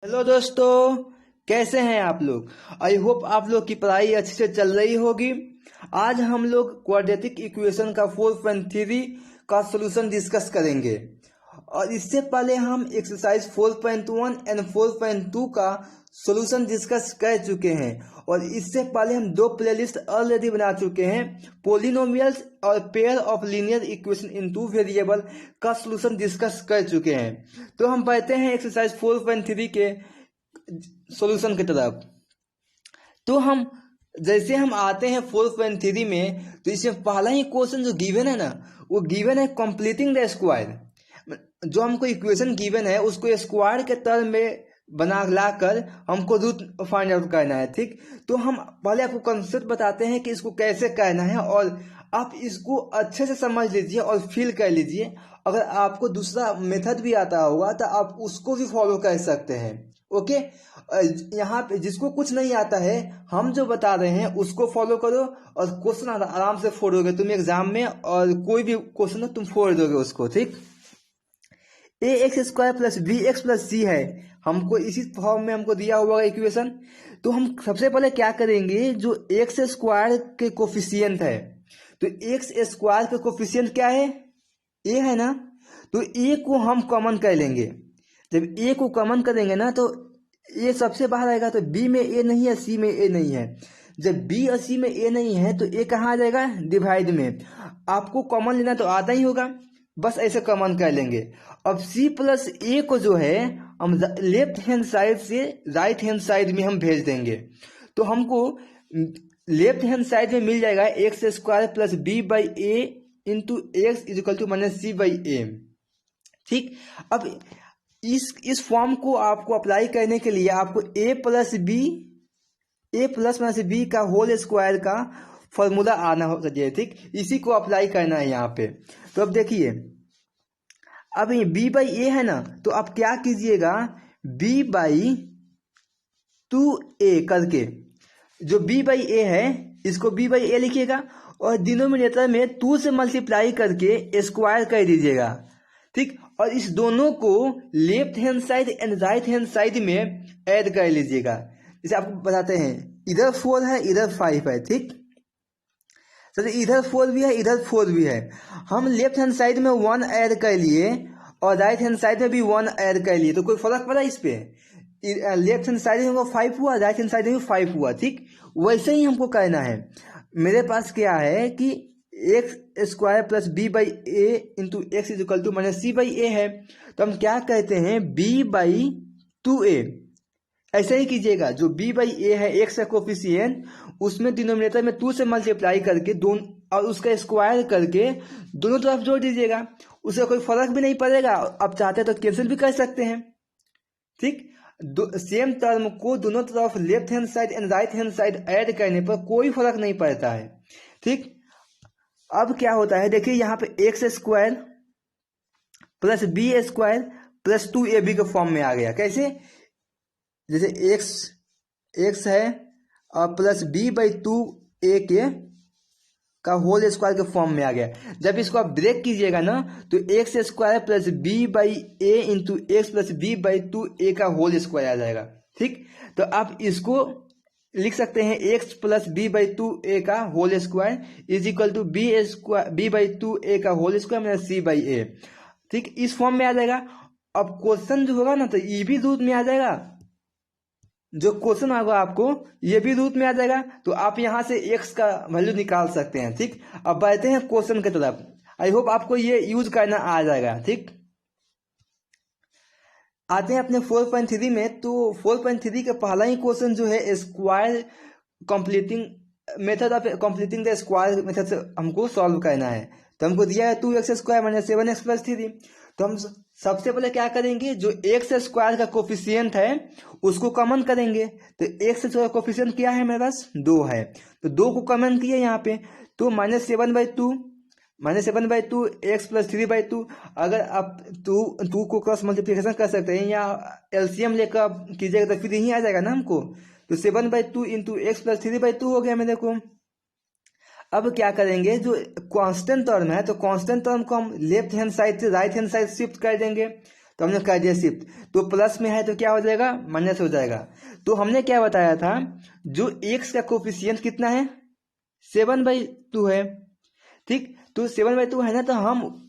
Hello दोस्तों, कैसे हैं आप लोग। आई होप आप लोग की पढ़ाई अच्छे से चल रही होगी। आज हम लोग क्वाड्रेटिक इक्वेशन का 4.3 का सॉल्यूशन डिस्कस करेंगे। और इससे पहले हम एक्सरसाइज 4.1 एंड 4.2 का सॉल्यूशन डिस्कस कर चुके हैं। और इससे पहले हम दो प्लेलिस्ट ऑलरेडी बना चुके हैं, पोलिनोमियल्स और pair of linear equation in two variable का सॉल्यूशन डिस्कस कर चुके हैं। तो हम बढ़ते हैं एक्सरसाइज 4.3 के सॉल्यूशन की तरफ। तो हम जैसे हम आते हैं 4.3 में, तो इसमें पहला ही क्वेश्चन जो गिवन है ना, वो गिवन है कंप्लीटिंग द स्क्वायर। जो हमको इक्वेशन गिवन है उसको स्क्वायर के टर्म में बना लाकर हमको रूट फाइंड आउट करना है। ठीक, तो हम पहले आपको कंसेप्ट बताते हैं कि इसको कैसे करना है, और आप इसको अच्छे से समझ लीजिए और फील कर लीजिए। अगर आपको दूसरा मेथड भी आता होगा तो आप उसको भी फॉलो कर सकते हैं। ओके, यहाँ पे जिसको कुछ नहीं आता है, हम जो बता रहे हैं उसको फॉलो करो और क्वेश्चन आराम से फोड़ोगे तुम एग्जाम में, और कोई भी क्वेश्चन हो तुम फोड़ दोगे उसको। ठीक, A x square plus B x plus C है, हमको इसी फॉर्म में हमको दिया हुआ इक्वेशन। तो हम सबसे पहले क्या करेंगे, जो एक्स स्क्वायर के कोफिशिएंट है, तो एक्स स्क्वायर के कोफिशिएंट क्या है, ए है ना, तो ए को हम कॉमन कर लेंगे। जब ए को कॉमन करेंगे ना, तो ए सबसे बाहर आएगा, तो बी में ए नहीं है, सी में ए नहीं है। जब बी और सी में ए नहीं है तो ए कहाँ आ जाएगा, डिवाइड में। आपको कॉमन लेना तो आता ही होगा, बस ऐसे कॉमन कर लेंगे। अब सी प्लस ए को जो है हम लेफ्ट हैंड साइड से राइट हैंड साइड में हम भेज देंगे। तो हमको लेफ्ट हैंड साइड में मिल जाएगा x square plus B by A into x is equal to minus C by A. ठीक, अब इस फॉर्म को आपको अप्लाई करने के लिए आपको ए प्लस माइनस बी का होल स्क्वायर का फॉर्मूला आना हो चाहिए। ठीक, इसी को अप्लाई करना है यहाँ पे। तो अब देखिए, अब ये बी बाई ए है ना, तो आप क्या कीजिएगा, बी बाई 2a करके, जो b बाई ए है इसको b बाई ए लिखिएगा, और डिनोमिनेटर में 2 से मल्टीप्लाई करके स्क्वायर कर दीजिएगा। ठीक, और इस दोनों को left hand side and right hand side में ऐड कर लीजिएगा। जैसे आपको बताते हैं, इधर 4 है इधर 5 है। ठीक, सर इधर 4 भी है इधर 4 भी है। हम लेफ्ट हैंड साइड में 1 ऐड कर लिए और राइट हैंड साइड में भी 1 ऐड कर लिए, तो कोई फर्क पड़ा इस पे। लेफ्ट हैंड साइड में वो 5 हुआ, राइट हैंड साइड में भी 5 हुआ। ठीक, वैसे ही हमको करना है। मेरे पास क्या है कि x square plus B by A into x is equal to minus C by A है। तो हम क्या कहते हैं, बी बाई 2a। ऐसे ही कीजिएगा, जो b बाई ए है एक्स का कोफिशिएंट, उसमें डिनोमिनेटर में 2 से मल्टीप्लाई करके दोनों और उसका स्क्वायर करके दोनों तरफ जोड़ दीजिएगा। उससे कोई फर्क भी नहीं पड़ेगा, आप चाहते तो कैंसिल भी कर सकते हैं। ठीक, सेम टर्म को दोनों तरफ left hand side and right hand side add करने पर कोई फर्क नहीं पड़ता है। ठीक, अब क्या होता है, देखिए यहाँ पे x square plus B square plus 2ab के फॉर्म में आ गया। कैसे, जैसे एक्स है और प्लस बी बाई 2a के का होल स्क्वायर के फॉर्म में आ गया। जब इसको आप ब्रेक कीजिएगा ना, तो x square plus B by A into x plus B by 2a का होल स्क्वायर आ जाएगा। ठीक, तो आप इसको लिख सकते हैं x plus B by 2a का whole square is equal to B by 2a का whole square minus C by A. ठीक, इस फॉर्म में आ जाएगा। अब क्वेश्चन जो होगा ना, तो ये भी रूट में आ जाएगा, जो क्वेश्चन होगा आपको ये भी रूट में आ जाएगा। तो आप यहां से x का वैल्यू निकाल सकते हैं। ठीक, अब बढ़ते हैं क्वेश्चन की तरफ। आई होप आपको ये यूज करना आ जाएगा। ठीक, आते हैं अपने 4.3 में। तो 4.3 का पहला ही क्वेश्चन जो है, square completing method of completing the square method से हमको सॉल्व करना है। तो हमको दिया है 2x square minus 7x plus 3। तो हम सबसे पहले क्या करेंगे, जो एक्स स्क्वायर का कोफिशिएंट है उसको कॉमन करेंगे। तो एक्स स्क्वायर का कोफिशिएंट क्या है, मेरे पास 2 है, तो 2 को कॉमन किया यहाँ पे, तो -7/2 एक्स प्लस 3/2। अगर आप टू को क्रॉस मल्टीप्लिकेशन कर सकते हैं या एलसीएम लेकर कीजिएगा तो फिर यही आ जाएगा ना हमको। तो 7/2 इंटू एक्स प्लस 3/2 हो गया मेरे को। अब क्या करेंगे, जो कांस्टेंट टर्म है, तो कांस्टेंट टर्म को हम लेफ्ट हैंड साइड से राइट हैंड साइड शिफ्ट कर देंगे। तो हमने कर दिया शिफ्ट, तो प्लस में है तो क्या हो जाएगा, माइनस हो जाएगा। तो हमने क्या बताया था, जो एक्स का कोफिशिएंट कितना है, 7/2 है, ठीक। तो 7/2 है ना, तो हम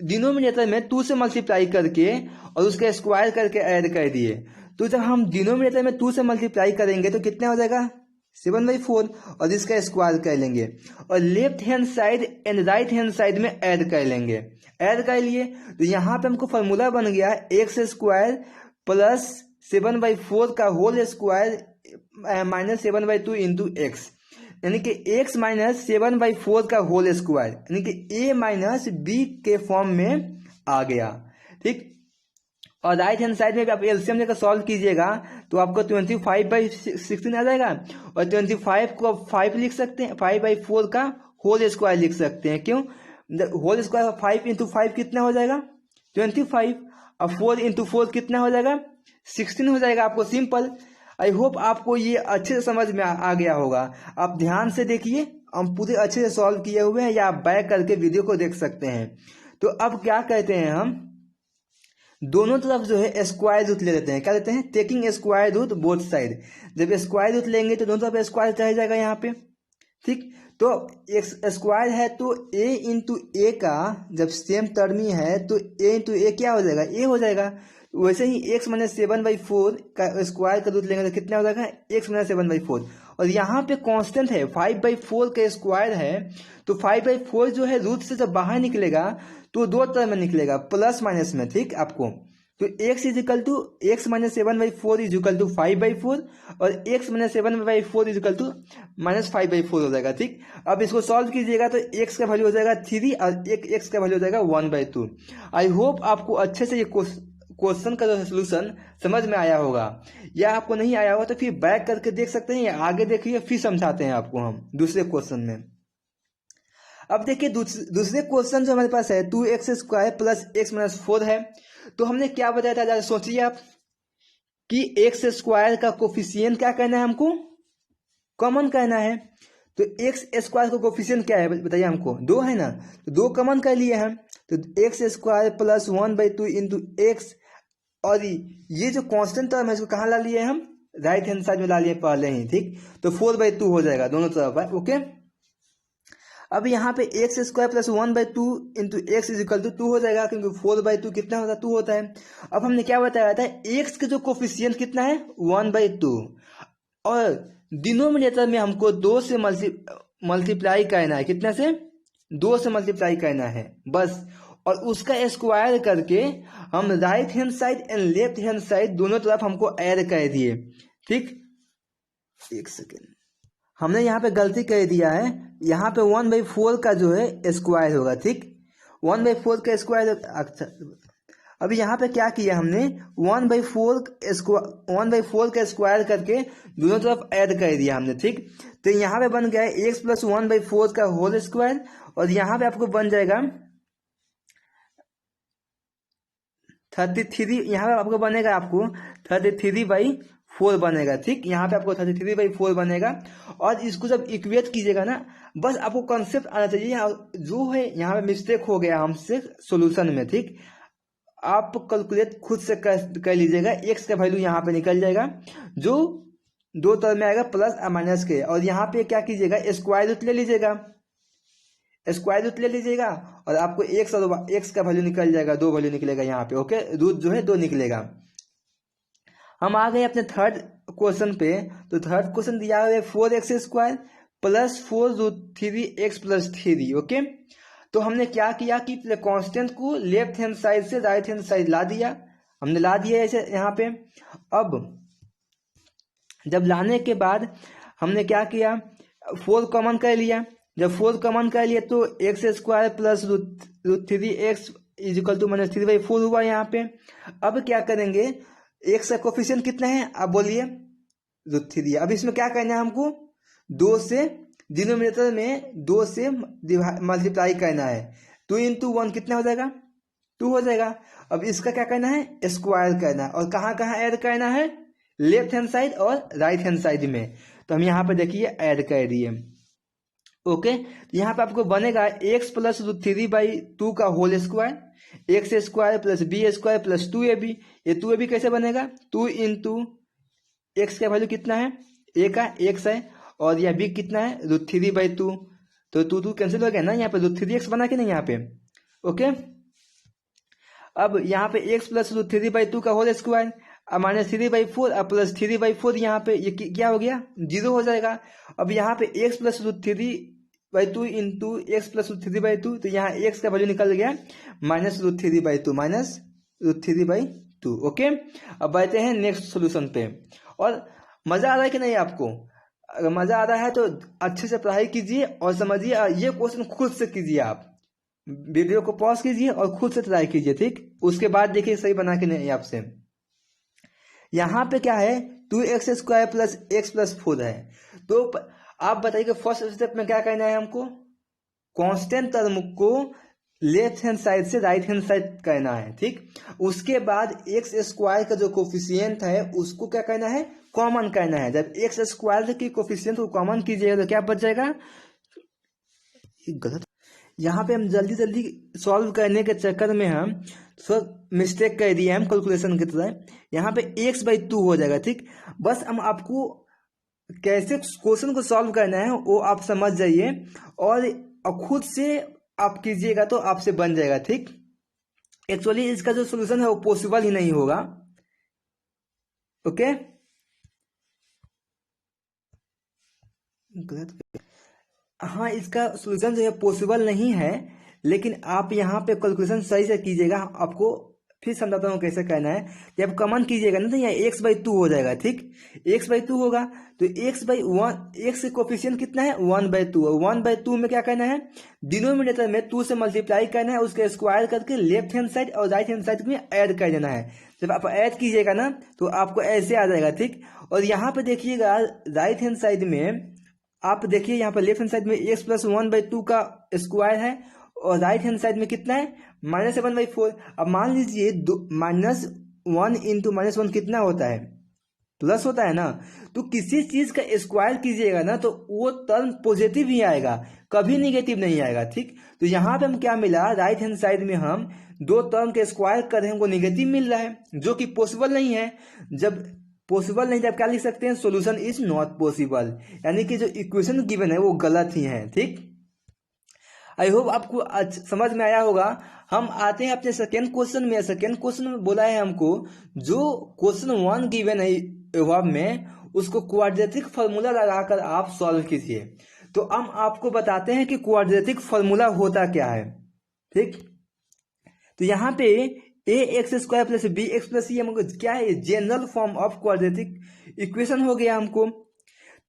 डिनोमिनेटर में 2 से मल्टीप्लाई करके और उसका स्क्वायर करके ऐड कर दिए। तो जब हम डिनोमिनेटर में 2 से मल्टीप्लाई करेंगे तो कितना हो जाएगा, 7/4, और इसका स्क्वायर कर लेंगे और left hand side and right hand side में ऐड कर लेंगे। ऐड कर लिए तो यहाँ पे हमको फॉर्मूला बन गया एक्स स्क्वायर प्लस 7/4 का whole square minus 7/2 into x, यानी कि x माइनस 7/4 का होल स्क्वायर, यानी कि a माइनस बी के फॉर्म में आ गया, ठीक। और राइट हैंड साइड में भी आप एलसीएम लेकर सॉल्व कीजिएगा तो आपको 25/16 आ जाएगा, और 25 को आप 5 लिख सकते हैं, 5/4 का होल स्क्वायर लिख सकते हैं। क्यों, होल स्क्वायर 5 इंटू 5 कितना हो जाएगा, 25, और 4 इंटू 4 कितना हो जाएगा, 16 हो जाएगा। आपको सिंपल। आई होप आपको ये अच्छे से समझ में आ गया होगा। आप ध्यान से देखिए, हम पूरे अच्छे से सॉल्व किए हुए हैं, या आप बैक करके वीडियो को देख सकते हैं। तो अब क्या कहते हैं, हम दोनों तरफ जो है स्क्वायर रूट ले लेते हैं। क्या लेते हैं, taking square root both side. जब स्क्वायर रूट लेंगे तो दोनों तरफ स्क्वायर रह जाएगा यहाँ पे, ठीक। तो एक्स स्क्वायर है तो a इंटू ए का जब सेम टर्म ही है तो a इंटू ए क्या हो जाएगा, a हो जाएगा। वैसे ही x माइनस 7/4 का स्क्वायर का रूट लेंगे तो कितना हो जाएगा, x माइनस 7/4। और यहाँ पे कांस्टेंट है 5/4 का स्क्वायर है, तो 5/4 जो है रूट से जब बाहर निकलेगा तो दो टर्म में निकलेगा, प्लस माइनस में, ठीक। आपको तो x is equal to x minus 7/4 is equal to 5/4, और x minus 7/4 is equal to minus 5/4 हो जाएगा, ठीक। अब इसको सॉल्व कीजिएगा तो x का वैल्यू हो जाएगा 3 और एक x का वैल्यू हो जाएगा 1/2। आई होप आपको अच्छे से ये क्वेश्चन का जो सोल्यूशन समझ में आया होगा, या आपको नहीं आया होगा तो फिर बैक करके देख सकते हैं, या आगे देखिए फिर समझाते हैं आपको हम दूसरे क्वेश्चन में। अब देखिए दूसरे क्वेश्चन जो हमारे पास है 2x² प्लस x माइनस 4 है। तो हमने क्या बताया था, जरा सोचिए आप, कि x² का कोफिशिएंट क्या करना है, हमको कॉमन करना है। तो x² का कोफिशिएंट क्या है बताइए हमको, 2 है ना, तो 2 कॉमन कर लिए हम, तो x² प्लस 1/2 इंटू एक्स, और ये जो कांस्टेंट टर्म है इसको कहाँ ला लिए हम, राइट हैंड साइड में ला लिए पहले ही, ठीक। तो 4/2 हो जाएगा दोनों तरफ है, ओके। अब यहाँ पे x² plus 1/2 into x is equal to 2 हो जाएगा, क्योंकि 4/2 कितना होता है, 2 होता है। अब हमने क्या बताया था, x का जो कोफिशिएंट कितना है 1/2, और डिनोमिनेटर में हमको 2 से मल्टीप्लाई करना है, कितना से, 2 से मल्टीप्लाई करना है बस, और उसका स्क्वायर करके हम right hand side and left hand side दोनों तरफ हमको ऐड कर दिए, ठीक। एक सेकेंड, हमने यहाँ पे गलती कर दिया है, यहाँ पे 1/4 का जो है स्क्वायर होगा, ठीक। 1/4 का स्क्वायर, अच्छा अभी यहाँ पे क्या किया हमने, 1/4 का स्क्वायर करके दोनों तरफ ऐड कर दिया हमने, ठीक। तो यहाँ पे बन गया है x प्लस 1/4 का होल स्क्वायर, और यहाँ पे आपको बन जाएगा 33, यहाँ पे आपको बनेगा, आपको 33/4 बनेगा, ठीक। यहाँ पे आपको 33/4 बनेगा, और इसको जब इक्वेट कीजिएगा ना, बस आपको कॉन्सेप्ट आना चाहिए। जो है यहाँ पे मिस्टेक हो गया हमसे सोल्यूशन में, ठीक। आप कैलकुलेट खुद से कर लीजिएगा, एक्स का वैल्यू यहाँ पे निकल जाएगा, जो 2 टर्म में आएगा प्लस और माइनस के, और यहाँ पे क्या कीजिएगा, स्क्वायर रूट ले लीजिएगा, स्क्वायर रूट ले लीजिएगा, और आपको एक्स और एक्स का वैल्यू निकल जाएगा, 2 वैल्यू निकलेगा यहाँ पे, ओके। रूट जो है 2 निकलेगा। हम आ गए अपने थर्ड क्वेश्चन पे। तो थर्ड क्वेश्चन दिया हुआ है 4x² plus 4√3x plus 3, okay. तो हमने क्या किया कि कांस्टेंट को लेफ्ट हैंड साइड से राइट हैंड साइड ला दिया, हमने ला दिया ऐसे यहाँ पे। अब जब लाने के बाद हमने क्या किया, 4 कॉमन कर लिया। जब 4 कॉमन कर लिया तो x² plus √3x is equal to minus 3/4 हुआ यहाँ पे। अब क्या करेंगे, x का कोफिशिएंट कितना है, आप बोलिए, √3। अब इसमें क्या करना है हमको, 2 से डिनोमिनेटर में 2 से मल्टीप्लाई करना है। 2 इंटू 1 कितना हो जाएगा, 2 हो जाएगा। अब इसका क्या करना है, स्क्वायर करना है, और कहाँ कहाँ ऐड करना है, लेफ्ट हैंड साइड और राइट हैंड साइड में। तो हम यहाँ पे देखिए ऐड कर दिए, ओके। यहाँ पे आपको बनेगा x प्लस √3/2 का whole square, x square plus B square plus 2ab। ये 2ab कैसे बनेगा, 2 इंटू एक्स का वैल्यू कितना है, ए का एक्स है, और यह बी कितना है √3/2। तो 2 कैंसिल हो गया ना, यहाँ पे √3x बना के नहीं यहाँ पे। ओके, अब यहाँ पे x प्लस √3/2 का होल स्क्वायर, अब -3/4 अब प्लस 3/4, यहाँ पे ये क्या हो गया, 0 हो जाएगा। अब यहाँ पे x plus √3/2 into x plus √3/2, तो यहाँ x का वैल्यू निकल गया -√3/2, -√3/2। ओके, अब बढ़ते हैं नेक्स्ट सोल्यूशन पे। और मजा आ रहा है कि नहीं आपको? अगर मजा आ रहा है तो अच्छे से पढ़ाई कीजिए और समझिए, ये क्वेश्चन खुद से कीजिए। आप वीडियो को पॉज कीजिए और खुद से ट्राई कीजिए, ठीक? उसके बाद देखिए सही बना के नहीं आपसे। यहाँ पे क्या है, 2x² प्लस x प्लस 4 है। तो आप बताइए कि फर्स्ट स्टेप में क्या करना है हमको, कांस्टेंट टर्म को लेफ्ट हैंड साइड से राइट हैंड साइड करना है, ठीक? उसके बाद x² का जो कोफिशिएंट है उसको क्या करना है, कॉमन करना है। जब x² की कोफिशिएंट को कॉमन कीजिएगा तो क्या बच जाएगा, गलत, यहाँ पे हम जल्दी जल्दी सॉल्व करने के चक्कर में हम मिस्टेक कर दिए हम कैलकुलेशन की तरह। यहाँ पे x/2 हो जाएगा, ठीक? बस हम आपको कैसे क्वेश्चन को सॉल्व करना है वो आप समझ जाइए, और खुद से आप कीजिएगा तो आपसे बन जाएगा, ठीक? एक्चुअली इसका जो सोल्यूशन है वो पॉसिबल ही नहीं होगा। ओके, हाँ, इसका सोल्यूशन जो है पॉसिबल नहीं है, लेकिन आप यहाँ पे कैलकुलेशन सही से कीजिएगा। आपको फिर समझाता हूँ कैसे करना है। जब कॉमन कीजिएगा ना तो यहाँ x/2 हो जाएगा, ठीक? x/2 होगा तो x/1, x कोफिशिएंट कितना है 1/2, 1/2 में क्या करना है, डिनोमिनेटर में 2 से मल्टीप्लाई करना है, उसके स्क्वायर करके लेफ्ट हैंड साइड और राइट हैंड साइड में ऐड कर देना है। जब आप ऐड कीजिएगा ना तो आपको ऐसे आ जाएगा, ठीक? और यहाँ पे देखिएगा राइट हैंड साइड में, आप देखिए यहाँ पर लेफ्ट हैंड साइड में x प्लस 1/2 का स्क्वायर है, और राइट हैंड साइड में कितना है -7/4। अब मान लीजिए -1 इंटू -1 कितना होता है, प्लस होता है ना। तो किसी चीज का स्क्वायर कीजिएगा ना तो वो टर्म पॉजिटिव ही आएगा, कभी निगेटिव नहीं आएगा, ठीक? तो यहाँ पे हम क्या मिला, राइट हैंड साइड में हम दो टर्म के स्क्वायर कर रहे हैं, हमको निगेटिव मिल रहा है, जो कि पॉसिबल नहीं है। जब पॉसिबल नहीं तब क्या लिख सकते हैं, सॉल्यूशन इज नॉट पॉसिबल, यानी कि जो इक्वेशन गिवन है वो गलत ही है, ठीक? आई होप आपको समझ में आया होगा। हम आते हैं अपने सेकेंड क्वेश्चन में। सेकेंड क्वेश्चन में बोला है हमको, जो क्वेश्चन 1 गिवन है एवब में, उसको क्वाड्रेटिक फार्मूला लगाकर आप सॉल्व कीजिए। तो हम आपको बताते हैं कि क्वाड्रेटिक फार्मूला होता क्या है, ठीक? तो यहाँ पे ax² plus bx plus c हमको क्या है, general form of quadratic equation हो गया हमको।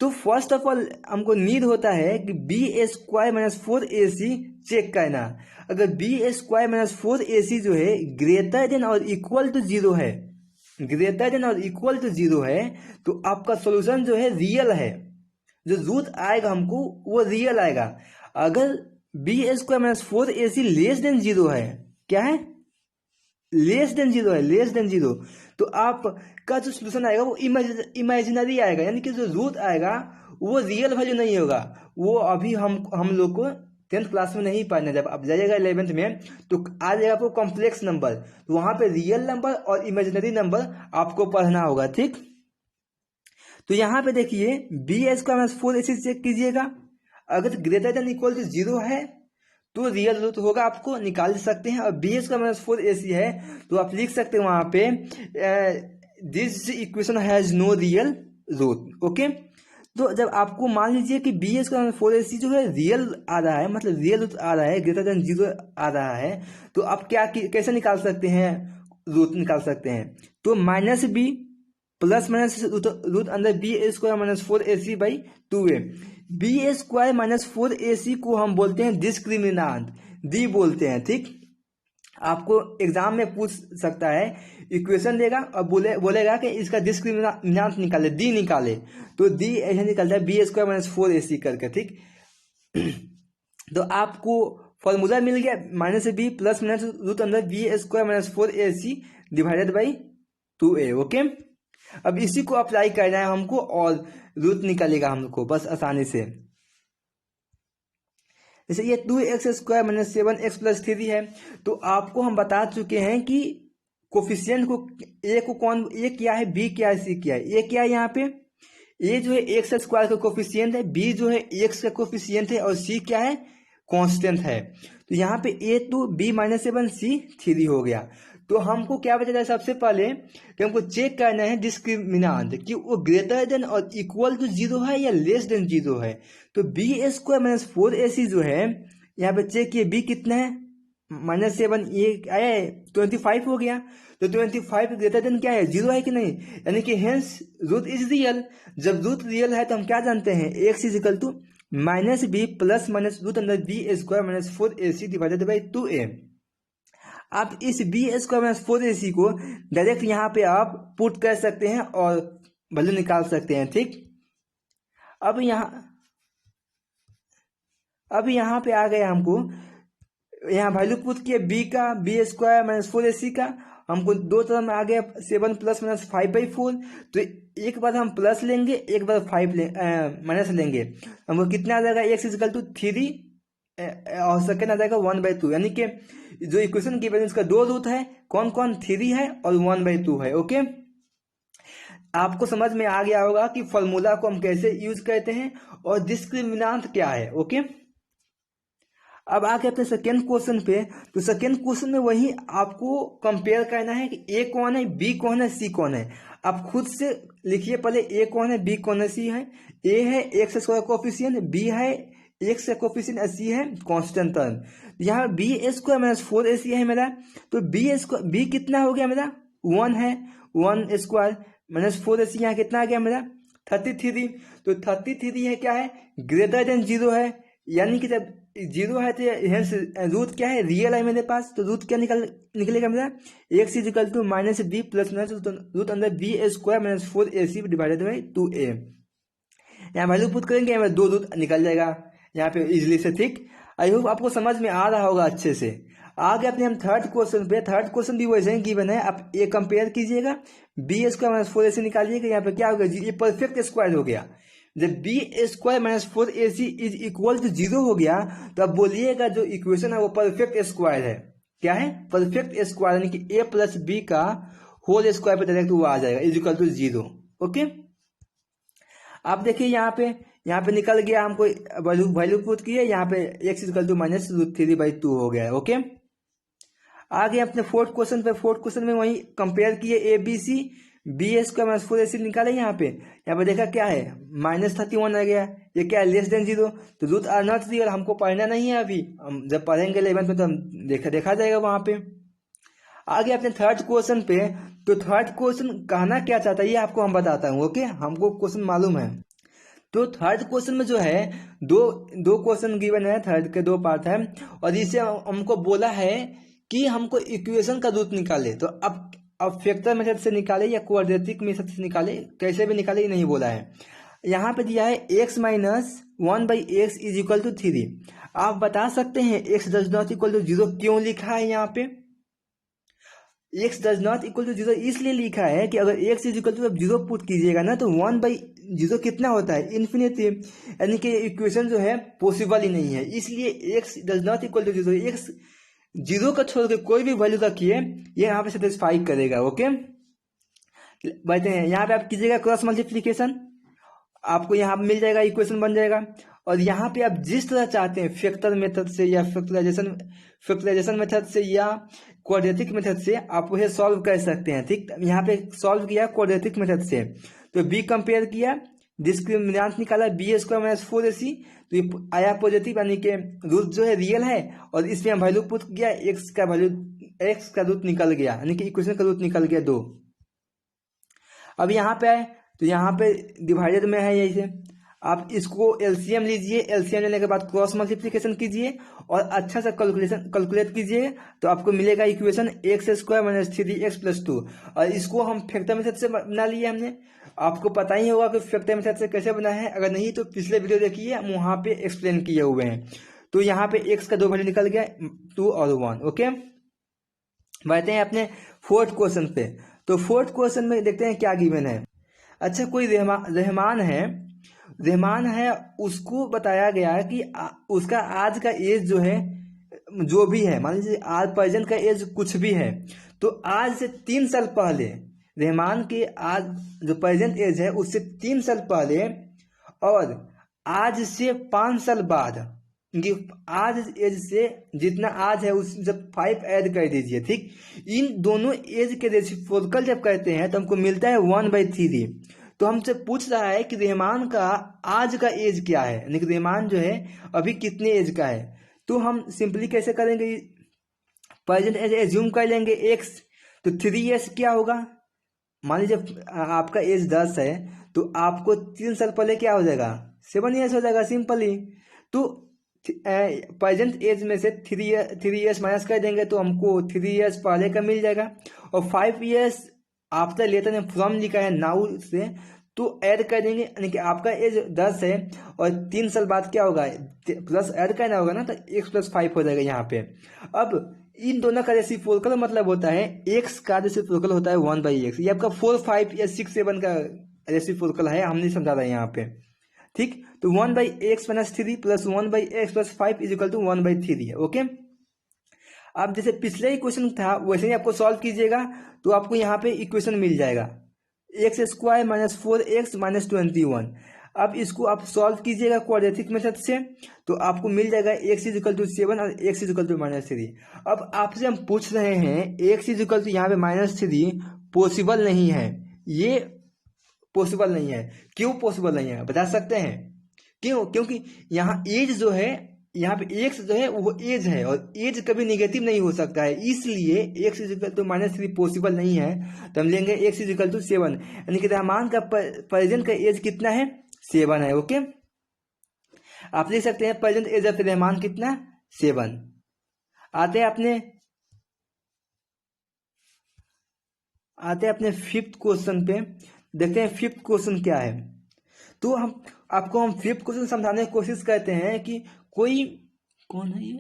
तो फर्स्ट ऑफ ऑल हमको नीड होता है कि b² माइनस 4ac चेक करना। अगर b² माइनस 4ac जो है ग्रेटर देन और इक्वल टू 0 है, ग्रेटर देन और इक्वल टू 0 है, तो आपका सॉल्यूशन जो है रियल है। जो रूट आएगा हमको वो रियल आएगा। अगर b² minus 4ac less than 0 है, क्या है, लेस देन 0 है, लेस देन 0, तो आपका जो सोल्यूशन आएगा वो इमेजिनरी आएगा, यानी कि जो रूट आएगा वो रियल वैल्यू नहीं होगा। वो अभी हम लोग को 10th क्लास में नहीं पढ़ना। जब आप जाइएगा 11th में तो आ जाएगा आपको कॉम्प्लेक्स नंबर, तो वहां पे रियल नंबर और इमेजिनरी नंबर आपको पढ़ना होगा, ठीक? तो यहाँ पे देखिए b² माइनस 4ac चेक कीजिएगा। अगर ग्रेटर देन इक्वल टू 0 है तो रियल रूट होगा, आपको निकाल सकते हैं। और b² माइनस 4ac है तो आप लिख सकते हैं वहां पे this equation has no real root. Okay, तो जब आपको मान लीजिए कि b² माइनस 4ac जो है रियल आ रहा है, मतलब रियल रूट आ रहा है, ग्रेटर देन 0 आ रहा है, तो आप क्या कैसे निकाल सकते हैं, रूट निकाल सकते हैं। तो -b प्लस माइनस रूट अंदर b² minus 4ac/2a। b² minus 4ac को हम बोलते हैं डिस्क्रिमिनांट, डी बोलते हैं, ठीक? आपको एग्जाम में पूछ सकता है, इक्वेशन देगा और बोलेगा कि इसका डिस्क्रिमिनांट निकाले, डी निकाले, तो डी ऐसे निकलता है b² माइनस 4ac करके, ठीक? तो आपको फॉर्मूला मिल गया -b प्लस माइनस रूट अंदर b² minus 4ac divided by 2a। Okay, अब इसी को अप्लाई करना है हमको और रूट निकलेगा हमको बस आसानी से। जैसे ये 2x² माइनस 7x प्लस 3 है, तो आपको हम बता चुके हैं कि कोफिशिएंट को ए क्या है, बी क्या है, सी क्या है। ए क्या है यहाँ पे, ए जो है एक्स स्क्वायर का कोफिशिएंट है, बी जो है एक्स का कोफिशिएंट है, और सी क्या है, कांस्टेंट है। तो यहाँ पे ए 2 बी माइनस 7 सी 3 हो गया। तो हमको क्या बचा है, सबसे पहले कि हमको चेक करना है डिस्क्रिमिनांट कि वो ग्रेटर देन और इक्वल टू 0 है या लेस देन 0 है। तो b² माइनस 4ac जो है, यहाँ पे चेक किए b कितना है, -7, ये आया है 25 हो गया। तो 25 ग्रेटर देन क्या है, 0 है कि नहीं, यानी कि हेंस रूट इज रियल। जब रूट रियल है तो हम क्या जानते हैं, x is equal to minus b plus minus root अंदर b² minus 4ac divided by 2a। आप इस b² माइनस 4ac को डायरेक्ट यहाँ पे आप पुट कर सकते हैं और वैल्यू निकाल सकते हैं, ठीक। अब यहाँ पे आ गया, हमको यहाँ वैल्यू पुट किया b का, b² माइनस 4ac का, हमको दो तरफ में आ गया 7 प्लस माइनस 5/4। तो एक बार हम प्लस लेंगे, एक बार 5 माइनस लेंगे, हमको कितना आ जाएगा, x इज इक्वल टू 3 और सेकेंड आ जाएगा 1/2। यानी कि जो इक्वेशन की वैल्यू इसका दो रूट है, कौन कौन, 3 है और 1/2 है। ओके, आपको समझ में आ गया होगा कि फॉर्मूला को हम कैसे यूज करते हैं और डिस्क्रिमिनांट क्या है। ओके, अब आके अपने सेकेंड क्वेश्चन पे। तो सेकेंड क्वेश्चन में वही आपको कंपेयर करना है कि ए कौन है, बी कौन है, सी कौन है। आप खुद से लिखिए पहले, ए कौन है, बी कौन है, सी है। ए है x² कोफिशिएंट, बी है x का कोफिशिएंट, सी है कांस्टेंट टर्म। यहाँ b² माइनस 4ac है मेरा, तो b कितना हो गया मेरा, 1 है, 1² माइनस 4ac यहाँ कितना आ गया मेरा, 33। तो 33 है क्या है, ग्रेटर देन 0 है, यानी कि जब 0 है तो रूट क्या है, रियल है मेरे पास। तो रूट क्या निकलेगा मेरा, x is equal to minus b plus minus root अंदर b² minus 4ac divided by 2a। यहाँ वैल्यू पुट करेंगे, यहाँ दो रूट निकल जाएगा यहाँ पे इजिली से, ठीक। आई होप आपको समझ में आ रहा होगा अच्छे से। आगे अपने हम थर्ड क्वेश्चन पे, थर्ड क्वेश्चन भी वैसे ही गिवन है, आप ये कंपेयर कीजिएगा, b² माइनस 4ac निकालिएगा, यहाँ पे क्या होगा, ये परफेक्ट स्क्वायर हो गया। जब b² minus 4ac is equal to 0 हो गया, तो अब बोलिएगा जो इक्वेशन है वो परफेक्ट स्क्वायर है। क्या है, परफेक्ट स्क्वायर, यानी कि a प्लस बी का होल स्क्वायर पे डायरेक्ट वो आ जाएगा, इज इक्वल टू 0। ओके, आप देखिए यहाँ पे निकल गया, हमको वैल्यू पुट किए, यहाँ पे x equal to minus root 3/2 हो गया है। ओके, आगे अपने फोर्थ क्वेश्चन पे, फोर्थ क्वेश्चन में वही कंपेयर किए A B C, b² minus 4ac निकाले, यहाँ पे देखा क्या है, -31 आ गया। ये क्या है, लेस देन 0। तो रूट आर नॉट रियल, हमको पढ़ना नहीं है अभी, हम जब पढ़ेंगे 11th में तो हम देखा जाएगा वहां पे। आगे अपने थर्ड क्वेश्चन पे। तो थर्ड क्वेश्चन कहना क्या चाहता है ये आपको हम बताता हूँ। ओके, हमको क्वेश्चन मालूम है। तो थर्ड क्वेश्चन में जो है दो क्वेश्चन गिवन है, थर्ड के दो पार्ट है, और इसे हमको बोला है कि हमको इक्वेशन का रूट निकाले। तो अब फैक्टर मेथड से निकाले या क्वाड्रेटिक मेथड से निकाले, कैसे भी निकाले, ये नहीं बोला है। यहाँ पे दिया है x minus 1/x is equal to 3। आप बता सकते हैं x does not equal to 0 क्यों लिखा है यहाँ पे। x does not equal to 0 इसलिए लिखा है कि अगर x is equal to 0 put कीजिएगा ना, तो 1/0 कितना होता है, इन्फिनिटी, यानी कि इक्वेशन जो है पॉसिबल ही नहीं है। इसलिए x does not equal to 0, x 0 का छोड़ के कोई भी वैल्यू रखिए, ये यहाँ पे सेटिस्फाई करेगा। ओके, बढ़ते हैं, यहाँ पे आप कीजिएगा क्रॉस मल्टीप्लीकेशन, आपको यहाँ पे मिल जाएगा, इक्वेशन बन जाएगा। और यहाँ पे आप जिस तरह चाहते हैं, फैक्टर मेथड से या फैक्टराइजेशन मेथड से या क्वाड्रेटिक मेथड से, आप उसे सॉल्व कर सकते हैं, ठीक। यहाँ पे सॉल्व किया क्वाड्रेटिक मेथड से, तो b कंपेयर किया, डिस्क्रिमिनेंट निकाला b² माइनस 4ac, तो ये आया पॉजिटिव, यानी कि रूट जो है रियल है, और इसमें हम वैल्यू पुट किया, x का रूट निकल गया, यानी कि इक्वेशन का रूट निकल गया 2। अब यहाँ पे आए तो यहाँ पे डिवाइडेड में है, यही से आप इसको एलसीएम लीजिए, एलसीएम लेने के बाद क्रॉस मल्टीप्लिकेशन कीजिए और अच्छा सा कैलकुलेट कीजिए, तो आपको मिलेगा equation x² minus 3x plus 2। और इसको हम फैक्टर मेथड से बना लिए हमने। आपको पता ही होगा कि फैक्टर मेथड से कैसे बना है, अगर नहीं तो पिछले वीडियो देखिए, हम वहाँ पे एक्सप्लेन किए हुए हैं। तो यहाँ पे x का 2 वैल्यू निकल गया, 2 और 1। ओके, बढ़ते हैं अपने फोर्थ क्वेश्चन पे। तो फोर्थ क्वेश्चन में देखते हैं क्या गिवन है। अच्छा, कोई रहमान है, रहमान है उसको बताया गया कि उसका आज का एज जो है, जो भी है, मान लीजिए आज प्रेजेंट का एज कुछ भी है, तो आज से 3 साल पहले रहमान के आज जो प्रेजेंट एज है उससे 3 साल पहले और आज से 5 साल बाद, इनकी आज एज से जितना आज है उस जब 5 ऐड कर दीजिए, ठीक। इन दोनों एज के रेसिप्रोकल जब करते हैं तो हमको मिलता है 1/3। तो हमसे पूछ रहा है कि रहमान का आज का एज क्या है, यानी कि रहमान जो है अभी कितने एज का है। तो हम सिंपली कैसे करेंगे, प्रेजेंट एज एज्यूम कर लेंगे x, तो 3 years क्या होगा, मान लीजिए आपका एज 10 है तो आपको 3 साल पहले क्या हो जाएगा, 7 years हो जाएगा सिंपली। तो प्रेजेंट एज में से 3 years माइनस कर देंगे तो हमको 3 years पहले का मिल जाएगा, और 5 years आफ्टर लेटर ने फ्रॉम लिखा है नाउ से, तो ऐड कर देंगे, यानी कि आपका एज 10 है और 3 साल बाद क्या होगा, प्लस ऐड करना होगा ना, तो x+5 हो जाएगा यहाँ पे। अब इन दोनों का रेसिप्रोकल मतलब होता है x का रेसिप्रोकल होता है 1/x। ये आपका 4, 5 या 6, 7 का रेसिप्रोकल है, हमने समझा था यहाँ पे, ठीक। तो 1/x-3 plus 1/x+5 is equal to 1/3 है, ओके। अब जैसे पिछले ही क्वेश्चन था वैसे ही आपको सॉल्व कीजिएगा तो आपको यहाँ पे इक्वेशन मिल जाएगा x² - 4x - 21। अब इसको आप सॉल्व कीजिएगा क्वाड्रेटिक मेथड से तो आपको मिल जाएगा x = 7 और x = -3। अब आपसे हम पूछ रहे हैं x = यहाँ पे -3 पॉसिबल नहीं है, ये पॉसिबल नहीं है। क्यों पॉसिबल नहीं है बता सकते हैं, क्यों? क्योंकि यहाँ एज जो है, यहाँ पे एक्स जो है वो एज है और एज कभी निगेटिव नहीं हो सकता है, इसलिए x = -3 पॉसिबल नहीं है। तो हम लेंगे x = 7, यानी कि रहमान का प्रेजेंट का एज कितना है, 7 है, ओके। आप लिख सकते हैं प्रेजेंट एज ऑफ रहमान कितना, 7। आते हैं अपने 5th क्वेश्चन पे, देखते हैं 5th क्वेश्चन क्या है। तो हम 5th क्वेश्चन समझाने की कोशिश करते हैं कि कोई, कौन है ये,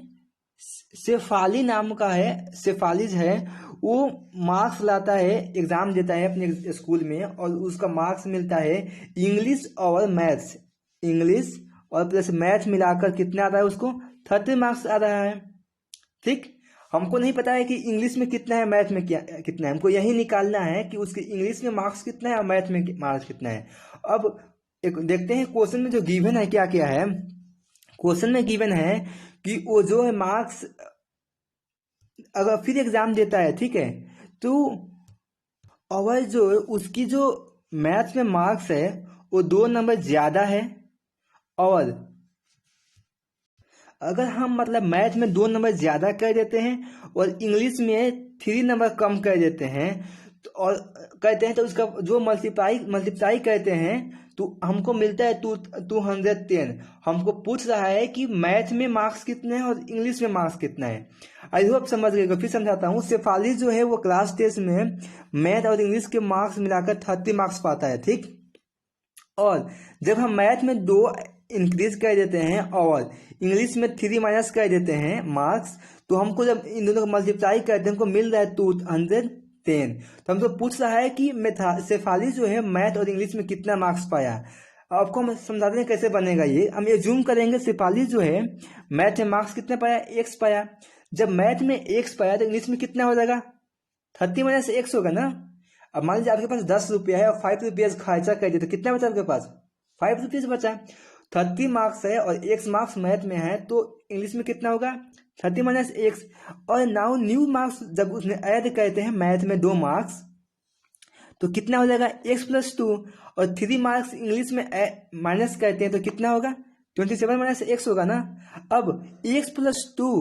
शेफाली नाम का है, शेफालिज है, वो मार्क्स लाता है, एग्जाम देता है अपने स्कूल में और उसका मार्क्स मिलता है इंग्लिश और मैथ्स, इंग्लिश और प्लस मैथ्स मिलाकर कितना आता है उसको, 30 मार्क्स आ रहा है, ठीक। हमको नहीं पता है कि इंग्लिश में कितना है, मैथ में क्या कितना है, हमको यही निकालना है कि उसके इंग्लिश में मार्क्स कितना है और मैथ में मार्क्स कितना है। अब एक देखते हैं क्वेश्चन में जो गिवन है क्या क्या है। क्वेश्चन में गिवन है कि वो जो है मार्क्स अगर फिर एग्जाम देता है, ठीक है, तो और जो उसकी जो मैथ्स में मार्क्स है वो 2 नंबर ज्यादा है, और अगर हम मतलब मैथ में 2 नंबर ज्यादा कर देते हैं और इंग्लिश में 3 नंबर कम कर देते हैं और कहते हैं तो उसका जो मल्टीप्लाई करते हैं तो हमको मिलता है 210। हमको पूछ रहा है कि मैथ में मार्क्स कितने हैं और इंग्लिश में मार्क्स कितना है। आई होप समझ गए, फिर समझाता हूँ। शेफाली जो है वो क्लास टेस्ट में मैथ और इंग्लिश के मार्क्स मिलाकर 30 मार्क्स पाता है, ठीक। और जब हम मैथ में 2 इंक्रीज कर देते हैं और इंग्लिश में 3 माइनस कर देते हैं मार्क्स, तो हमको जब इन दोनों को मल्टीप्लाई करते हैं हमको मिल रहा है 210। तो हमको पूछ रहा है कि शेफाली जो है मैथ और इंग्लिश में कितना मार्क्स पाया। आपको हम समझाते हैं कैसे बनेगा ये। हम ये जूम करेंगे, शेफाली जो है मैथ में मार्क्स कितना पाया, x पाया। जब मैथ में x पाया तो इंग्लिश में कितना हो जाएगा, 30 माइनस x होगा ना। अब मान लीजिए आपके पास 10 रुपया है और 5 रुपीज खर्चा कर दिया तो कितना बचा आपके पास, 5 रुपीज बचा। 30 मार्क्स है और x मार्क्स मैथ में है तो इंग्लिश में कितना होगा, 30 माइनस x। और नाउ न्यू मार्क्स जब उसमें ऐड करते हैं मैथ में 2 मार्क्स तो कितना हो जाएगा, x+2। और 3 मार्क्स इंग्लिश में माइनस करते हैं तो कितना होगा, 27 माइनस x होगा ना। अब x+2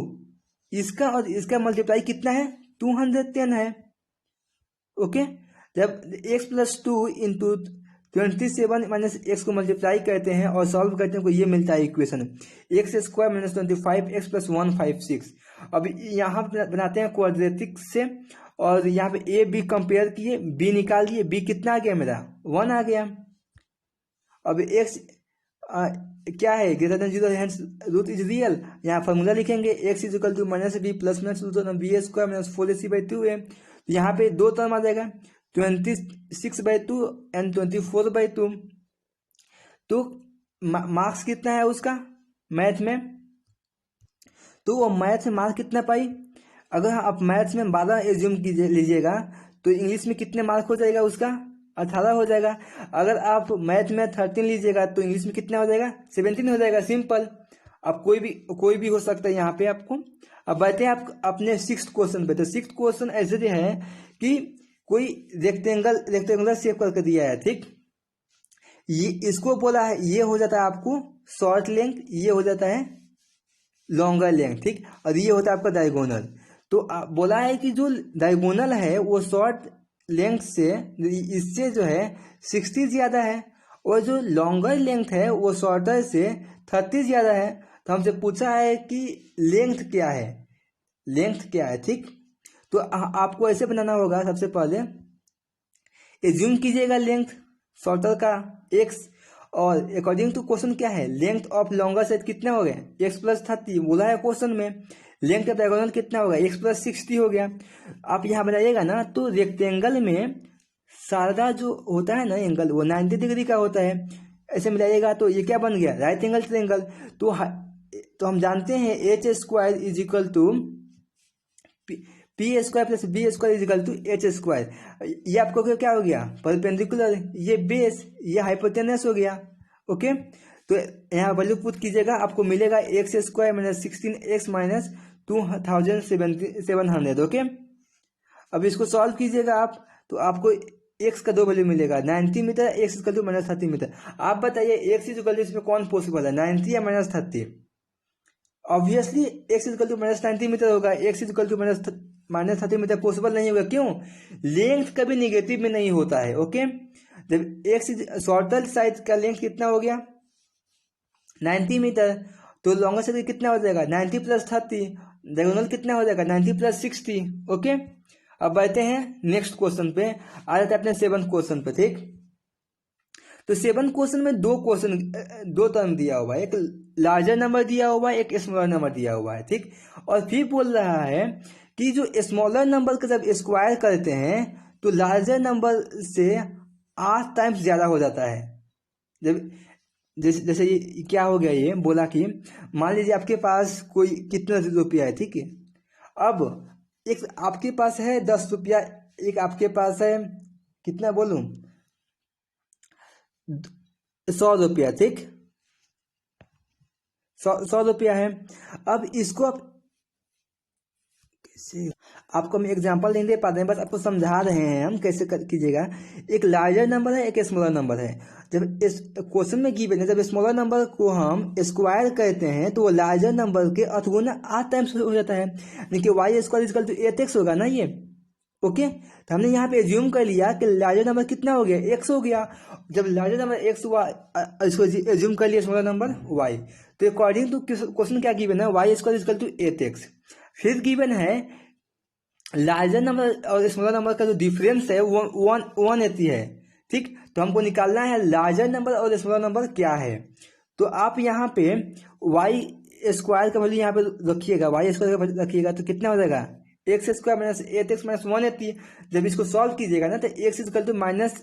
इसका और इसका मल्टीप्लाई कितना है, 210 है, ओके। जब x+2 इंटू 27 माइनस x को मल्टीप्लाई करते हैं और सॉल्व करते हैं तो ये मिलता है इक्वेशन x² - 25 x + 1 5 6। अब यहाँ बनाते हैं क्वाड्रेटिक से और यहाँ पे a b कंपेयर किए, b निकाल दिए, b कितना आ गया मेरा, 1 आ गया। अब x क्या है, greater than 0 hence root is real. यहाँ फॉर्मूला लिखेंगे x = -b plus b² - 4ac/2 है। यहाँ पे 2 टर्म आ जाएगा, 26/2 एंड 24/2। तो मार्क्स कितना है उसका मैथ में, तो वो मैथ में मार्क्स कितना पाई। अगर आप मैथ्स में 12 एज्यूम लीजिएगा तो इंग्लिश में कितने मार्क हो जाएगा उसका, 18 हो जाएगा। अगर आप मैथ में 13 लीजिएगा तो इंग्लिश में कितना हो जाएगा, 17 हो जाएगा। सिंपल। अब कोई भी हो सकता है यहाँ पे आपको। अब बैठे आप अपने 6th क्वेश्चन पे। तो 6th क्वेश्चन ऐसे है कि कोई रेक्टेंगुलर शेप करके दिया है, ठीक। ये इसको बोला है, ये हो जाता है आपको शॉर्ट लेंथ, ये हो जाता है लॉन्गर लेंथ, ठीक। और ये होता है आपका डायगोनल। तो बोला है कि जो डायगोनल है वो शॉर्ट लेंथ से, इससे जो है 60 ज्यादा है, और जो लॉन्गर लेंथ है वो शॉर्टर से 30 ज्यादा है। तो हमसे पूछा है कि लेंथ क्या है, लेंथ क्या है, ठीक। तो आपको ऐसे बनाना होगा। सबसे पहले एज्यूम कीजिएगा लेंथ शॉर्टर का x, और अकॉर्डिंग टू क्वेश्चन क्या है, लेंथ ऑफ लॉन्गर साइड कितना हो गया, x प्लस 30 बोला है क्वेश्चन में। लेंथ ऑफ डायगोनल कितना होगा, x प्लस 60 हो गया। आप यहाँ बनाइएगा ना तो रेक्टेंगल में सारा जो होता है ना एंगल वो 90 डिग्री का होता है। ऐसे मिलाइएगा तो ये क्या बन गया, राइट एंगल ट्रायंगल। तो हम जानते हैं H square is equal to P square plus B square is equal to H square. ये आपको क्या हो गया, परपेंडिकुलर, ये बेस, ये हाइपोटेनस हो गया। ओके, तो यहाँ वैल्यू पुट कीजिएगा, आपको मिलेगा x square minus 16x minus 2700। Okay, अब इसको सॉल्व कीजिएगा आप, तो आपको एक्स का 2 वैल्यू मिलेगा, 90 metre, x equal to minus 30 metre. आप बताइए एक्स इक्वल टू इसमें कौन पॉसिबल है, 90 या minus 30। Obviously x equal to minus 90 metre होगा, x equal to minus 30 metre possible नहीं होगा। क्यों, लेंथ कभी निगेटिव में नहीं होता है। ओके, जब एक्स शॉर्टर साइड का लेंथ कितना हो गया 90 मीटर, तो लॉन्गर साइड कितना हो जाएगा 90 प्लस 30, डायगोनल कितना हो जाएगा 90 प्लस 60। ओके, अब बढ़ते हैं नेक्स्ट क्वेश्चन पे, आ जाते हैं अपने 7th क्वेश्चन पे, ठीक। तो 7th क्वेश्चन में दो टर्म दिया हुआ है, एक लार्जर नंबर दिया हुआ है, एक स्मॉलर नंबर दिया हुआ है, ठीक। और फिर बोल रहा है कि जो स्मॉलर नंबर का जब स्क्वायर करते हैं तो लार्जर नंबर से 8 टाइम्स ज्यादा हो जाता है। जब जैसे ये क्या हो गया, ये बोला कि मान लीजिए आपके पास कोई कितना रुपया है, ठीक है। अब एक आपके पास है 10 रुपया, एक आपके पास है कितना बोलूं 100 रुपया, ठीक। 100 रुपया है। अब इसको आप कैसे, आपको हम एग्जांपल नहीं दे पाते हैं, बस आपको समझा रहे हैं हम कैसे कीजिएगा। एक लार्जर नंबर है, एक स्मॉलर नंबर है। जब इस क्वेश्चन में गिवन है, जब स्मॉलर नंबर को हम स्क्वायर करते हैं तो वो लार्जर नंबर के अर्थगुना 8 टाइम्स हो जाता है, यानी कि Y square equal to 8x होगा ना ये। ओके, तो हमने यहाँ पे एज्यूम कर लिया कि लार्जर नंबर कितना हो गया, x हो गया। जब लार्जर नंबर x हुआ, इसको एज्यूम कर लिया स्मॉलर नंबर y। तो अकॉर्डिंग टू क्वेश्चन क्या गिवन है, y square equal to 8x। फिर गिवन है लार्जर नंबर और स्मॉलर नंबर का जो डिफरेंस है वो 180 है, ठीक। तो हमको निकालना है लार्जर नंबर और स्मॉलर नंबर क्या है। तो आप यहाँ पे वाई स्क्वायर का वैल्यू यहाँ पे रखिएगा, वाई स्क्वायर का वैल्यू रखिएगा तो कितना हो जाएगा x square minus 8x minus 180। जब इसको सॉल्व कीजिएगा ना तो x equal to minus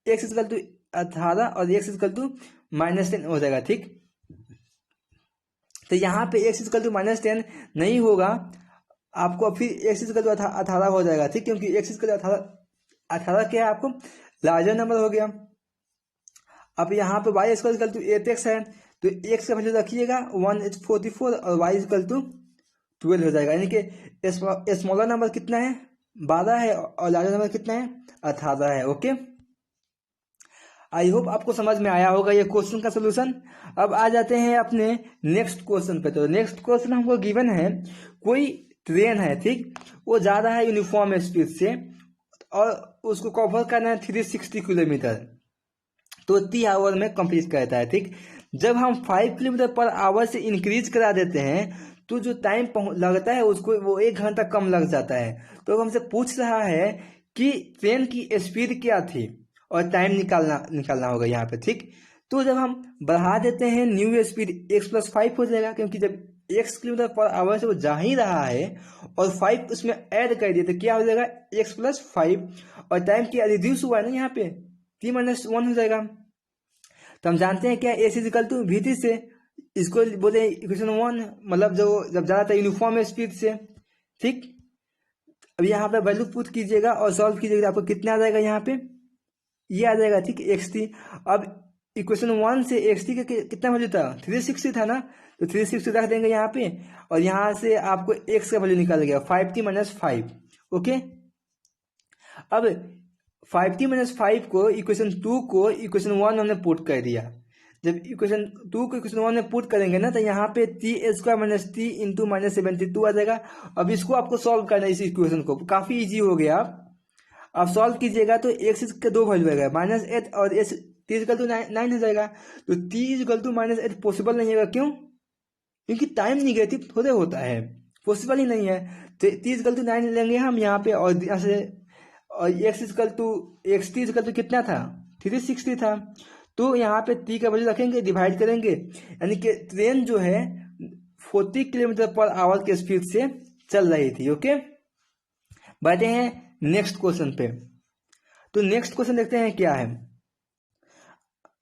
x equal to 18 और एक्स इक्वल टू माइनस 10 हो जाएगा, ठीक। तो यहाँ पे एक्स इक्वल टू माइनस 10 नहीं होगा, आपको फिर एक्स इक्वल टू 18 हो जाएगा, ठीक। क्योंकि एक्स इक्वल टू 18 क्या है आपको लार्जर नंबर हो गया। अब यहाँ पे वाई इक्वल टू 8x है, तो एक्स का वैल्यू रखिएगा 144 और वाई इक्वल टू 12 हो जाएगा। यानी कि स्मॉलर नंबर कितना है 12 है और लार्जर नंबर कितना है 18 है। ओके, आई होप आपको समझ में आया होगा ये क्वेश्चन का सोल्यूशन। अब आ जाते हैं अपने नेक्स्ट क्वेश्चन पे। तो नेक्स्ट क्वेश्चन हमको गिवन है, कोई ट्रेन है, ठीक, वो जा रहा है यूनिफॉर्म स्पीड से और उसको कवर करना है 360 किलोमीटर, तो 30 आवर में कंप्लीट करता है, ठीक। जब हम 5 किलोमीटर पर आवर से इंक्रीज करा देते हैं तो जो टाइम लगता है उसको वो 1 घंटा कम लग जाता है। तो हमसे पूछ रहा है कि ट्रेन की स्पीड क्या थी और टाइम निकालना होगा यहाँ पे, ठीक। तो जब हम बढ़ा देते हैं न्यू स्पीड x प्लस 5 हो जाएगा, क्योंकि जब x किलोमीटर पर आवर से वो जा ही रहा है और 5 उसमें ऐड कर दिए तो क्या हो जाएगा x प्लस 5, और टाइम क्या रिड्यूस हुआ है ना यहाँ पे t माइनस 1 हो जाएगा। तो हम जानते हैं क्या, S is equal to V T से, इसको बोले इक्वेशन 1, मतलब जो जब ज़्यादातर यूनिफॉर्म स्पीड से। ठीक, अब यहाँ पे वैल्यू पुट कीजिएगा और सॉल्व कीजिएगा, आपको कितना आ जाएगा यहाँ पे, ये आ जाएगा। ठीक, एक्स टी। अब इक्वेशन 1 से एक्स टी का कितना वैल्यू था, 360 था ना, तो 360 रख देंगे यहाँ पे, और यहाँ से आपको एक्स का वैल्यू निकाल गया 5t माइनस 5। ओके, अब 5t-5 को इक्वेशन 2 को इक्वेशन 1 हमने पुट कर दिया। जब इक्वेशन 2 को इक्वेशन 1 में पुट करेंगे ना, तो यहाँ पे T square minus T into minus 72 आ जाएगा। अब इसको आपको सॉल्व करना है, इस इक्वेशन को, काफी इजी हो गया। आप सॉल्व कीजिएगा तो एक्स के दो वैल्यू आएगा, -8 और एस टी इक्वल टू 9 हो जाएगा। तो टी इक्वल टू -8 पॉसिबल नहीं होगा, क्यों? क्योंकि टाइम निगेटिव थोड़े होता है, पॉसिबल ही नहीं है। तो टी इक्वल टू 9 लेंगे हम यहाँ पे, और यहाँ से और एक्स टी इक्वल टू कितना था, 360 था। तो यहाँ पे टी का वैल्यू रखेंगे, डिवाइड करेंगे, यानी कि ट्रेन जो है 40 किलोमीटर पर आवर के स्पीड से चल रही थी। ओके, बढ़ते हैं नेक्स्ट क्वेश्चन पे। तो नेक्स्ट क्वेश्चन देखते हैं क्या है।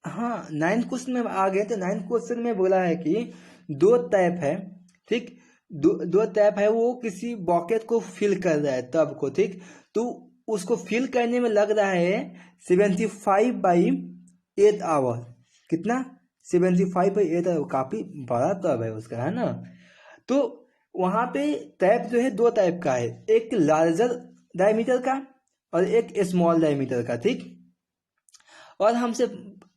हाँ, 9th क्वेश्चन में आ गए। तो 9th क्वेश्चन में बोला है कि दो टैप है। ठीक, दो टैप है, वो किसी बॉकेट को फिल कर रहा है टब को। ठीक, तो उसको फिल करने में लग रहा है 75/8 आवर। कितना, 75/8 आवर, काफी बड़ा टब है उसका, है ना। तो वहां पे टैप जो है दो टाइप का है, एक लार्जर डायमीटर का और एक स्मॉल डायमीटर का। ठीक, और हमसे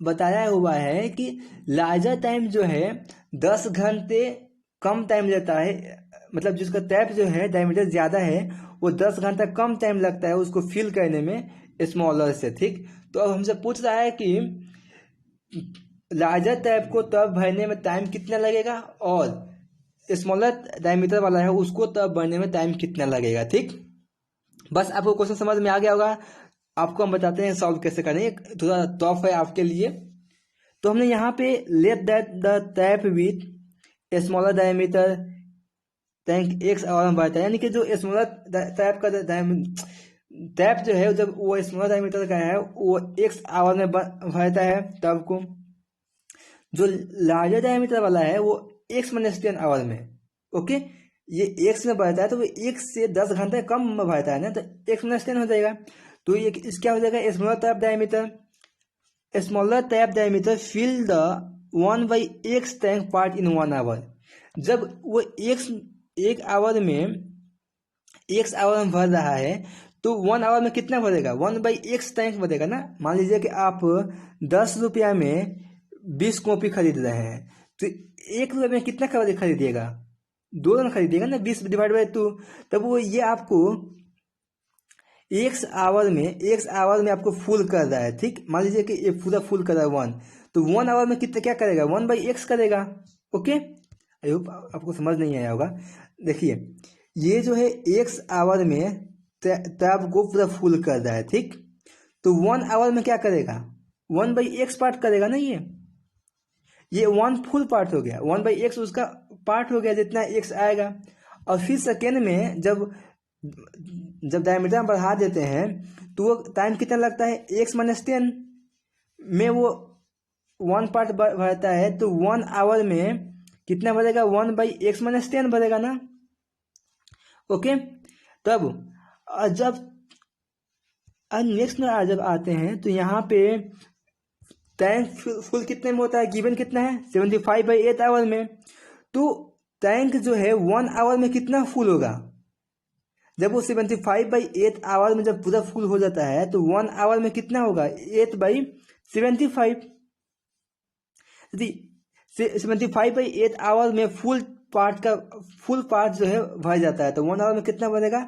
बताया हुआ है कि लार्जर टाइम जो है 10 घंटे कम टाइम लेता है, मतलब जिसका टैप जो है डायमीटर ज्यादा है वो 10 घंटा कम टाइम लगता है उसको फिल करने में स्मॉलर से। ठीक, तो अब हमसे पूछ रहा है कि लार्जर टैप को टब भरने में टाइम कितना लगेगा, और स्मॉलर डायमीटर वाला है उसको टब भरने में टाइम कितना लगेगा। ठीक, बस आपको क्वेश्चन समझ में आ गया होगा। आपको हम बताते हैं सॉल्व कैसे करें, थोड़ा टफ है आपके लिए। तो हमने यहाँ पे let that the tap with smaller diameter tank x hour में भरता है, यानी कि जो स्मॉलर टैप का टैप जो है, जब वो स्मॉलर डायमीटर का है वो एक्स आवर में भरता है टब को। जो लार्जर डायमीटर वाला है वो एक्स माइनस 10 आवर में। ओके, ये एक्स में भरता है तो वो एक्स से 10 घंटे कम में भरता है ना, तो एक्स माइनस 10 हो जाएगा। तो ये इस क्या हो जाएगा, smaller tap diameter fill the 1/x tank part in 1 hour. जब वो एक आवर में भर रहा है तो 1 आवर में कितना भरेगा, 1/x टैंक भरेगा ना। मान लीजिए कि आप 10 रुपया में 20 कॉपी खरीद रहे हैं, तो 1 रुपये में कितना खरीदिएगा, 2 रन खरीदिएगा ना, 20 डिवाइड बाई 2। तब वो ये आपको एक आवर में आपको फुल कर रहा है। ठीक, मान लीजिए कि ये पूरा फुल कर रहा है 1, तो 1 आवर में कितना क्या करेगा, 1/x करेगा। ओके, आई होप आपको समझ नहीं आया होगा। देखिए, ये जो है एक्स आवर में टैब को पूरा फुल कर रहा है। ठीक, तो 1 आवर में क्या करेगा, 1/x पार्ट करेगा ना। ये 1 फुल पार्ट हो गया, 1/x उसका पार्ट हो गया, जितना x आएगा। और फिर सेकेंड में जब डायमीटर बढ़ा देते हैं तो वो टाइम कितना लगता है, x माइनस 10 में वो 1 पार्ट भरता है, तो 1 आवर में कितना भरेगा, 1/x माइनस 10 भरेगा ना। ओके, तब जब नेक्स्ट में जब आते हैं तो यहाँ पे टैंक फुल कितने में होता है, गिवन कितना है, 75/8 आवर में। तो टैंक जो है 1 आवर में कितना फुल होगा, जब वो 75/8 आवर में जब पूरा फुल हो जाता है तो 1 आवर में कितना होगा, 8/75। यदि 75/8 आवर में फुल पार्ट जो है भर जाता है, तो 1 आवर में कितना बनेगा,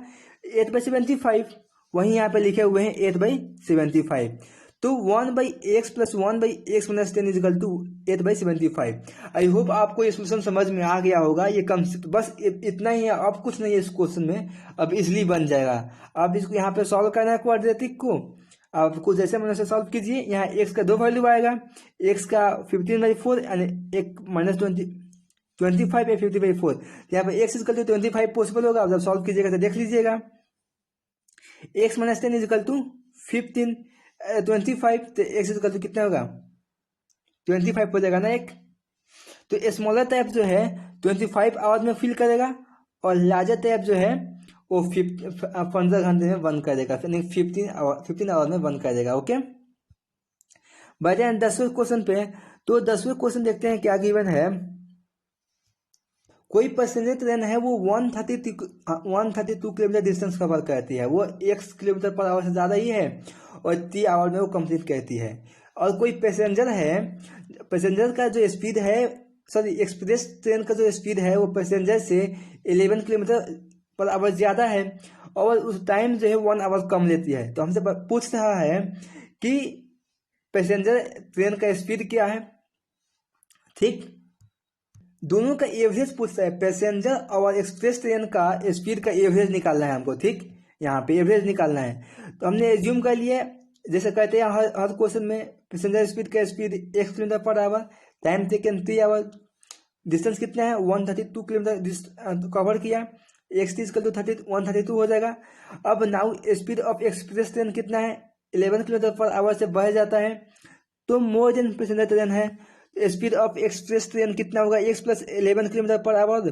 8/75। वहीं यहाँ पे लिखे हुए हैं 8/75। तो 1/x plus 1/x minus 10 equal to 8/75। I hope आपको ये सोल्यूशन समझ में आ गया होगा। ये कम बस इतना ही है, अब कुछ नहीं है इस क्वेश्चन में, अब इजिली बन जाएगा। आप इसको यहाँ पे सॉल्व करना है क्वाड्रेटिक को, आपको जैसे मैंने से सॉल्व कीजिए। यहाँ x का 2 वैल्यू आएगा, x का 15/4 एंड एक -25 या 50/4। यहाँ पे x इजिकल टू 25 पॉसिबल होगा, जब सॉल्व कीजिएगा तो देख लीजिएगा। x माइनस 10 इजिकल टू 25, तो x इजिकल टू कितना होगा, 25 हो जाएगा ना एक। तो स्मॉलर टैप जो है 25 आवर में फिल करेगा और लार्जर टैप जो है वो 15 घंटे में बंद कर देगा, 15 आवर में बंद कर देगा। ओके, बढ़ते हैं 10वें क्वेश्चन पे। तो 10वें क्वेश्चन देखते हैं क्या गिवन है। कोई पैसेंजर ट्रेन है वो 132 किलोमीटर डिस्टेंस कवर करती है, वो 1 किलोमीटर पर आवर से ज़्यादा ही है और 3 आवर में वो कंप्लीट करती है। और कोई पैसेंजर है, पैसेंजर का जो स्पीड है, सॉरी एक्सप्रेस ट्रेन का जो स्पीड है वो पैसेंजर से 11 किलोमीटर पर आवर ज़्यादा है और उस टाइम जो है 1 आवर कम लेती है। तो हमसे पूछ रहा है कि पैसेंजर ट्रेन का स्पीड क्या है। ठीक, दोनों का एवरेज पूछता है, पैसेंजर और एक्सप्रेस ट्रेन का स्पीड का एवरेज निकालना है हमको। ठीक, यहाँ पे एवरेज निकालना है। तो हमने एज्यूम कर लिया, जैसे कहते हैं हर क्वेश्चन में, पैसेंजर स्पीड का speed 1 kilometre per hour, time taken 3 hour, distance कितना है 132 किलोमीटर कवर किया, एक्स टी इक्वल टू 132 हो जाएगा। अब now speed of express train कितना है 11 किलोमीटर पर आवर से बढ़ जाता है, तो मोर देन पैसेंजर ट्रेन है। स्पीड ऑफ एक्सप्रेस ट्रेन कितना होगा x + 11 किलोमीटर पर आवर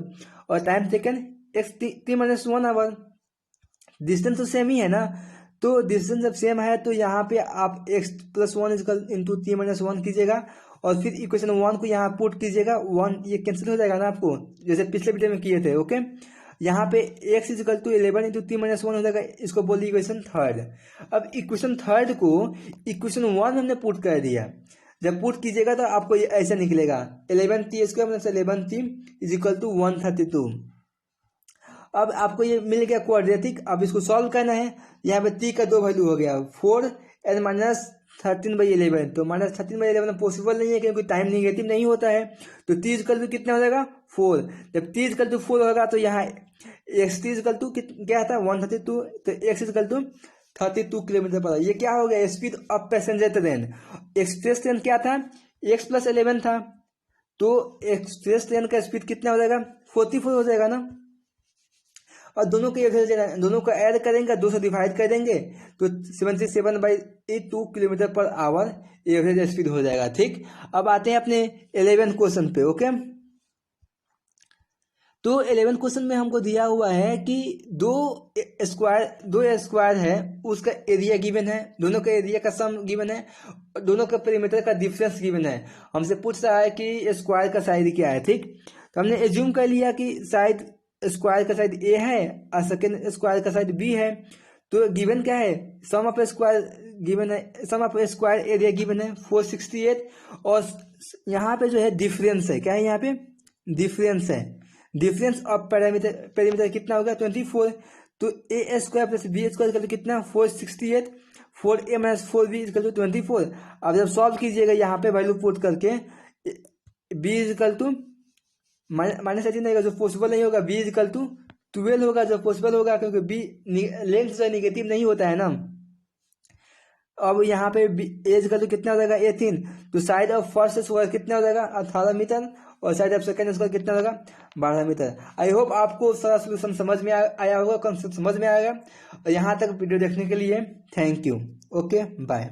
और time taken x t-1 hour. Distance तो सेम ही है ना, तो डिस्टेंस जब सेम है तो यहाँ पे आप x + 1 इंटू t-1 कीजिएगा और फिर इक्वेशन 1 को यहाँ पुट कीजिएगा, 1 ये कैंसिल हो जाएगा ना आपको, जैसे पिछले वीडियो में किए थे। ओके, यहाँ पे x = 11 इंटू t-1 हो जाएगा, इसको बोलिए इक्वेशन थर्ड। अब इक्वेशन थर्ड को इक्वेशन 1 हमने पुट कर दिया, जब पुट कीजिएगा तो आपको ये ऐसा निकलेगा 11t² + 11t = 132। अब आपको ये मिल गया क्वाड्रेटिक। अब इसको सॉल्व करना है। यहाँ पे t का 2 वैल्यू हो गया 4 और -13/11, तो -13/11 पॉसिबल नहीं है क्योंकि टाइम निगेटिव नहीं होता है। तो t = कितना हो जाएगा 4। जब t = 4 होगा तो यहाँ x t क्या था 132, तो x = 32 किलोमीटर पर। ये क्या हो गया speed of passenger train. Express train क्या था x + 11 था, तो एक्सप्रेस ट्रेन का स्पीड कितना हो जाएगा 44 हो जाएगा ना। और दोनों को एवरेज दोनों को ऐड करेंगे, 2 से डिवाइड कर देंगे तो 77/2 kilometre per our average speed हो जाएगा। ठीक, अब आते हैं अपने 11 क्वेश्चन पे। ओके, तो 11 क्वेश्चन में हमको दिया हुआ है कि दो स्क्वायर है, उसका एरिया गिवन है, दोनों का एरिया का सम गिवन है, दोनों का पेरीमीटर का डिफरेंस गिवन है। हमसे पूछ रहा है कि स्क्वायर का साइड क्या है। ठीक, तो हमने एज्यूम कर लिया कि साइड स्क्वायर का साइड ए है और सेकेंड स्क्वायर का साइड बी है। तो गिवन क्या है, सम ऑफ स्क्वायर गिवन है, सम ऑफ स्क्वायर एरिया गिवन है 468 और यहाँ पे जो है डिफरेंस है, क्या है यहाँ पे डिफरेंस है, डिफरेंस ऑफ पेरीमीटर कितना होगा 24। तो a² + b² कितना 468, 4a - 4b = 24। अब जब सॉल्व कीजिएगा यहाँ पे वैल्यू पुट करके b = -18 रहेगा जो पॉसिबल नहीं होगा, b = 12 होगा जो पॉसिबल होगा क्योंकि b लेंथ से नेगेटिव नहीं होता है ना। अब यहाँ पे a कितना हो जाएगा 18, तो साइड ऑफ फर्स्ट स्क्वायर कितना हो जाएगा 18 मीटर और साइड ऑफ सेकंड स्क्वायर कितना होगा 12 मीटर। आई होप आपको सारा सोल्यूशन समझ में आया होगा, कंसेप्ट समझ में आएगा। और यहाँ तक वीडियो देखने के लिए थैंक यू। Okay, bye.